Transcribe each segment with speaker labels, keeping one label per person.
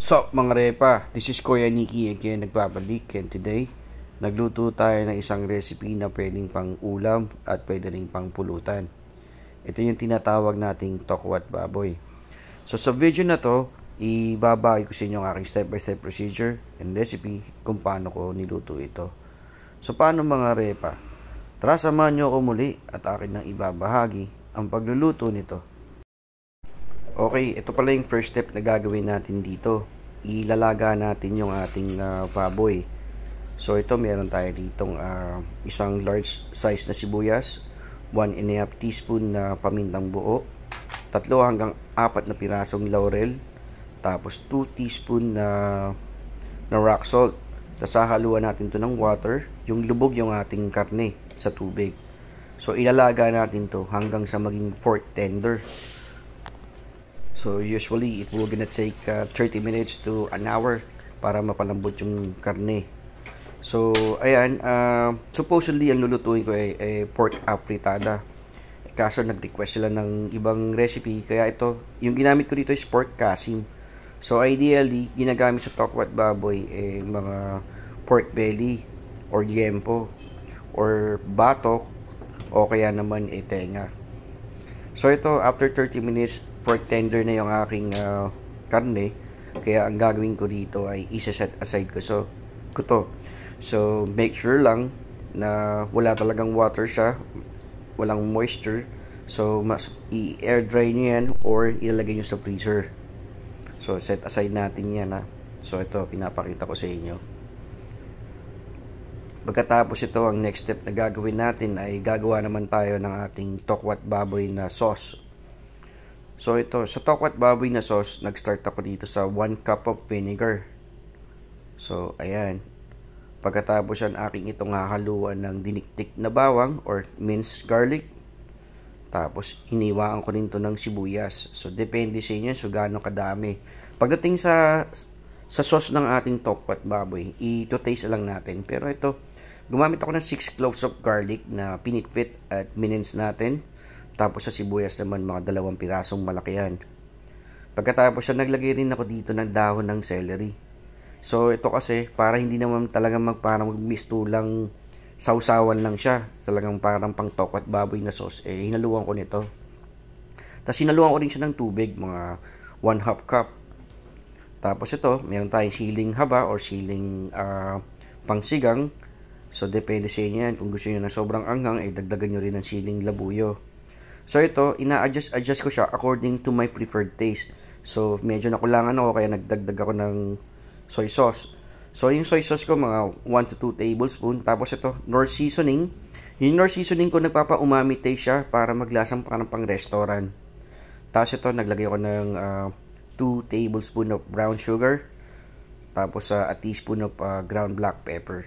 Speaker 1: So mga repa, this is Kuya Nikki again nagbabalik, and today nagluto tayo ng isang recipe na pwedeng pang ulam at pwede rin pang pulutan. Ito yung tinatawag nating tokwat baboy. So sa video na to, ibabahagi ko sa inyo ang aking step-by-step procedure and recipe kung paano ko niluto ito. So paano mga repa? Tara samahan nyo ako muli at akin nang ibabahagi ang pagluluto nito. Okay, ito pala yung first step na gagawin natin dito. Ilalaga natin yung ating baboy. So ito meron tayo ditong isang large size na sibuyas, 1.5 teaspoon na pamintang buo, 3 hanggang 4 na pirasong laurel, tapos 2 teaspoon na rock salt. Tapos hahaluan natin to ng water, yung lubog yung ating karne sa tubig. So ilalaga natin to hanggang sa maging fork tender. So usually it will gonna take 30 minutes to an hour para mapalambot yung karne. So ayan, supposedly ang lulutuin ko ay pork afritada. Kaso nag-request sila ng ibang recipe, kaya ito, yung ginamit ko dito is pork kasim. So ideally, ginagamit sa tokwat baboy mga pork belly or liempo or batok o kaya naman tenga. So ito, after 30 minutes, pork tender na yung aking karne. Kaya ang gagawin ko dito ay isa-set aside ko to. So make sure lang na wala talagang water siya, walang moisture. So mas i-air dry nyo yan or ilalagay nyo sa freezer. So set aside natin yan So ito, pinapakita ko sa inyo. Pagkatapos ito, ang next step na gagawin natin ay gagawa naman tayo ng ating tokwat baboy na sauce. So ito, sa tokwat baboy na sauce, nag-start ako dito sa 1 cup of vinegar. So ayan. Pagkatapos yan, aking itong hahaluan ng diniktik na bawang or minced garlic. Tapos hiniwaan ko rin to ng sibuyas. So depende sa inyo so gaano kadami. Pagdating sa sauce ng ating tokwat baboy, ito-taste lang natin. Pero ito, gumamit ako ng 6 cloves of garlic na pinitpit at minins natin. Tapos sa sibuyas naman mga 2 pirasong malaki yan. Pagkatapos siya, naglagay rin ako dito ng dahon ng celery. So ito kasi para hindi naman talaga parang magmistulang sausawan lang siya. Talagang parang pang tokwat baboy na sauce. Hinaluan ko nito. Tapos hinaluan ko rin siya ng tubig, mga 1/2 cup. Tapos ito, meron tayong siling haba or siling pangsigang. So depende sa inyo yan. Kung gusto niyo na sobrang anghang, dagdagan nyo rin ng siling labuyo. So ito, ina-adjust ko siya according to my preferred taste. So medyo nakulangan ako kaya nagdagdag ako ng soy sauce. So yung soy sauce ko mga 1 to 2 tablespoon. Tapos ito, Knorr seasoning. Yung Knorr seasoning ko nagpapa-umami taste siya para maglasang parang pang restaurant. Tapos ito, naglagay ako ng 2 tablespoon of brown sugar. Tapos a teaspoon of ground black pepper.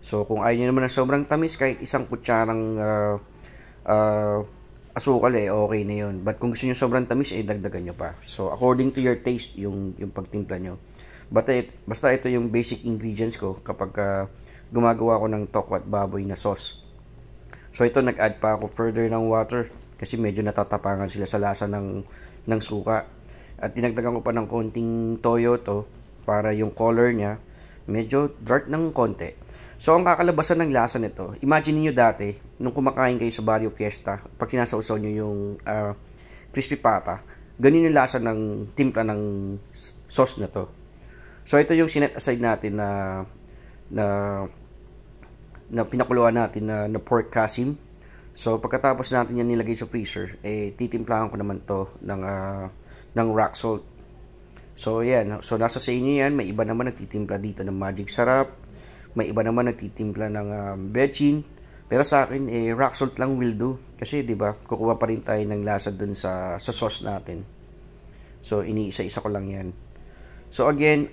Speaker 1: So kung ayaw nyo naman ng sobrang tamis, kahit isang kutsarang asukal okay na yun. But kung gusto nyo sobrang tamis, dagdagan nyo pa. So according to your taste, yung pagtimpla nyo. Basta ito yung basic ingredients ko kapag gumagawa ko ng tokwat baboy na sauce. So ito, nag-add pa ako further ng water kasi medyo natatapangan sila sa lasa ng suka. At dinagdagan ko pa ng konting toyo to para yung color niya medyo dark ng konti. So ang kakalabasan ng lasa nito, imagine niyo dati nung kumakain kayo sa Barrio Fiesta, pag sinasawsaw niyo yung crispy pata, ganun yung lasa ng timpla ng sauce na to. So ito yung sinet aside natin na pinakuluan natin na pork kasim. So pagkatapos natin yan nilagay sa freezer, titimplahan ko naman to ng rock salt. So yan, so nasa sa inyo yan. May iba naman nagtitimpla dito ng magic sarap, may iba naman nagtitimpla ng bechin. Pero sa akin rock salt lang will do kasi 'di ba, kukuha pa rin tayo ng lasa dun sa sauce natin. So iniisa-isa ko lang yan. So again,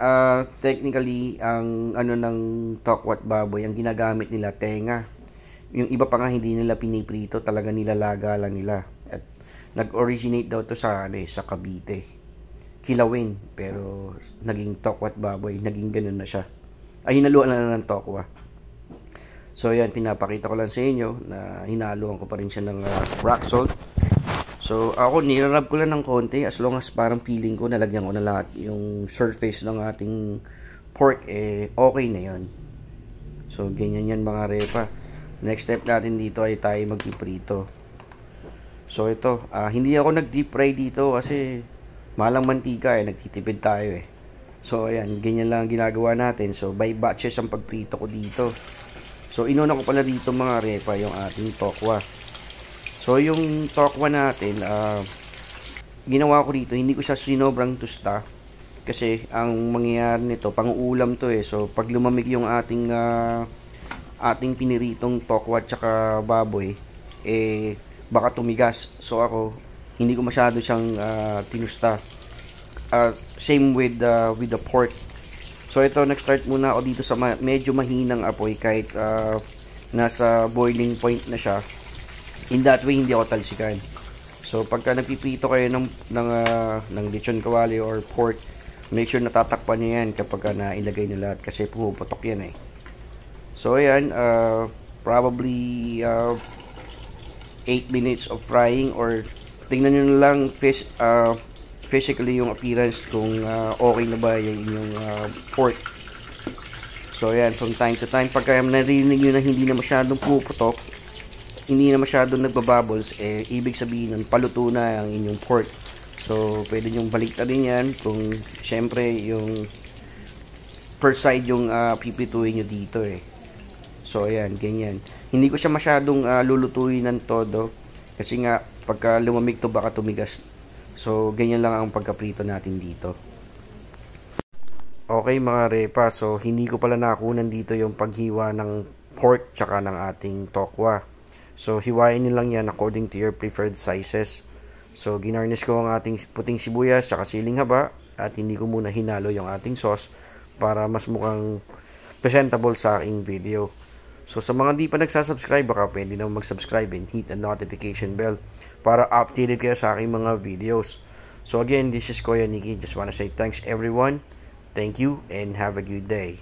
Speaker 1: technically ang ng tokwat baboy, ang ginagamit nila tenga. Yung iba pa nga hindi nila piniprito, talaga nilalaga lang nila. At nag-originate daw to sa Cavite. Kilawin, pero naging tokwat baboy, naging ganun na siya. Ay hinaluan na ng tokwa. So yan, pinapakita ko lang sa inyo na hinaluan ko pa rin siya ng rock salt. So So, ako nirarab ko lang ng konti as long as parang feeling ko nalagyan ko na lahat yung surface ng ating pork, okay na yon. So, ganyan yan mga repa. Next step natin dito ay tayo magpiprito. So, ito, hindi ako nag-deep fry dito kasi malang mantika nagtitipid tayo So, ayan, ganyan lang ginagawa natin. So, by batches ang pagprito ko dito. So, inuna ko pala dito mga repa yung ating tokwa. So, yung tokwa natin, ginawa ko dito, hindi ko siya sinobrang tusta. Kasi, ang mangyayari nito, pang-ulam to So, pag lumamig yung ating piniritong tokwa at saka baboy, baka tumigas. So, ako, hindi ko masyado siyang tinusta. Same with the pork. So ito, nag-start muna ako dito sa medyo mahinang apoy kahit nasa boiling point na siya. In that way, hindi ako talsikan. So pagka nagpipito kayo ng lechon kawali or pork, make sure natatakpan niyo yan kapag nailagay niyo lahat kasi pumuputok yan So ayan, probably 8 minutes of frying, or tingnan niyo na lang physically yung appearance kung okay na ba yung inyong pork. So ayan, from time to time, pagka narinig nyo na hindi na masyadong puputok, hindi na masyadong nagbabubbles, ibig sabihin nun, paluto na ang inyong pork. So pwede nyong baliktarin yan kung syempre yung per side yung pipituin nyo dito So ayan, ganyan. Hindi ko siya masyadong lulutuin ng todo kasi nga pagka lumamig to baka tumigas. So, ganyan lang ang pagkaprito natin dito. Okay mga repa, so hindi ko pala nakunan dito yung paghiwa ng pork tsaka ng ating tokwa. So, hiwain nyo lang yan according to your preferred sizes. So, ginarnish ko ang ating puting sibuyas tsaka siling haba at hindi ko muna hinalo yung ating sauce para mas mukhang presentable sa aking video. So, sa mga di pa nagsasubscribe, baka pwede na mag-subscribe and hit the notification bell para updated kayo sa aking mga videos. So again, this is Kuya Nicky. Just wanna say thanks everyone. Thank you and have a good day.